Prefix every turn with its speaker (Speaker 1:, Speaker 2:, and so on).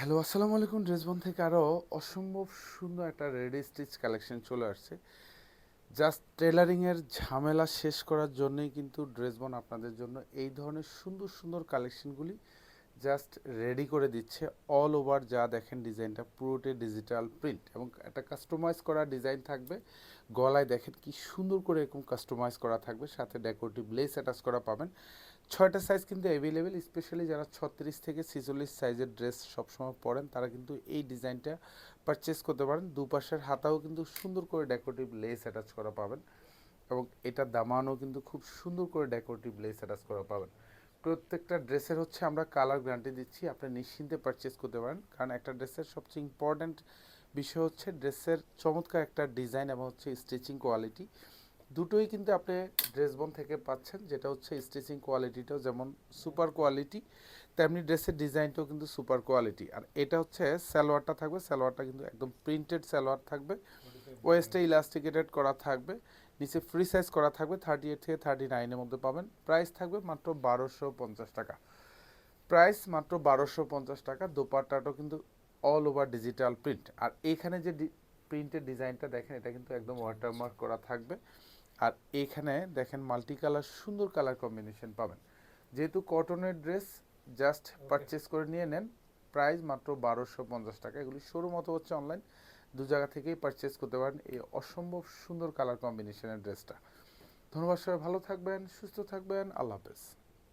Speaker 1: Hello, আসসালামু আলাইকুম। ড্রেসবন থেকে আরও অসম্ভব সুন্দর একটা রেডি স্টিচ কালেকশন চলে আসছে। জাস্ট টেলারিংয়ের ঝামেলা শেষ করার জন্যই কিন্তু ড্রেসবন আপনাদের জন্য এই ধরনের সুন্দর সুন্দর কালেকশনগুলি জাস্ট রেডি করে দিচ্ছে। অল ওভার যা দেখেন ডিজাইনটা পুরোটাই ডিজিটাল প্রিন্ট এবং একটা কাস্টমাইজ করা ডিজাইন থাকবে। গলায় দেখেন কি সুন্দর করে এরকম কাস্টমাইজ করা থাকবে, সাথে ডেকোরেটিভ লেস অ্যাটাচ করা পাবেন। 6টা সাইজ কিন্তু অ্যাভেলেবেল, স্পেশালি যারা 36 থেকে 46 সাইজের ড্রেস সবসময় পরেন তারা কিন্তু এই ডিজাইনটা পারচেস করতে পারেন। দুপাশের হাতাও কিন্তু সুন্দর করে ডেকোরেটিভ লেস অ্যাটাচ করা পাবেন এবং এটা দামানও কিন্তু খুব সুন্দর করে ডেকোরেটিভ লেস অ্যাটাচ করা পাবেন। প্রত্যেকটা ড্রেসের হচ্ছে আমরা কালার গ্যারান্টি দিচ্ছি, আপনি নিশ্চিন্তে পারচেস করতে পারেন, কারণ একটা ড্রেসের সবচেয়ে ইম্পর্ট্যান্ট বিষয় হচ্ছে ড্রেসের চমৎকার একটা ডিজাইন এবং হচ্ছে স্টিচিং কোয়ালিটি। দুটোই কিন্তু আপনি ড্রেসবন থেকে পাচ্ছেন, যেটা হচ্ছে স্টিচিং কোয়ালিটিটাও যেমন সুপার কোয়ালিটি, তেমনি ড্রেসের ডিজাইনটাও কিন্তু সুপার কোয়ালিটি। আর এটা হচ্ছে সালোয়ারটা থাকবে, সালোয়ারটা কিন্তু একদম প্রিন্টেড সালোয়ার থাকবে, ওয়েস্টে ইলাস্টিকেটেড করা থাকবে, নিচে ফ্রি সাইজ করা থাকবে, 38 থেকে 39-এর মধ্যে পাবেন। প্রাইস থাকবে মাত্র 1250 টাকা। প্রাইস মাত্র 1250 টাকা। দোপাট্টাটাও কিন্তু অল ওভার ডিজিটাল প্রিন্ট। আর এইখানে যে প্রিন্টের ডিজাইনটা দেখেন, এটা কিন্তু একদম ওয়াটারমার্ক করা থাকবে। আর এইখানে দেখেন মাল্টি কালার, সুন্দর কালার কম্বিনেশন পাবেন। যেহেতু কটনের ড্রেস, জাস্ট পারচেস করে নিয়ে নেন। প্রাইস মাত্র 1250 টাকা। এগুলি শোরুম অথবা হচ্ছে অনলাইন, দু জায়গা থেকেই পারচেস করতে পারেন এই অসম্ভব সুন্দর কালার কম্বিনেশনের ড্রেসটা। ধন্যবাদ, সবাই ভালো থাকবেন, সুস্থ থাকবেন, আল্লাহ হাফেজ।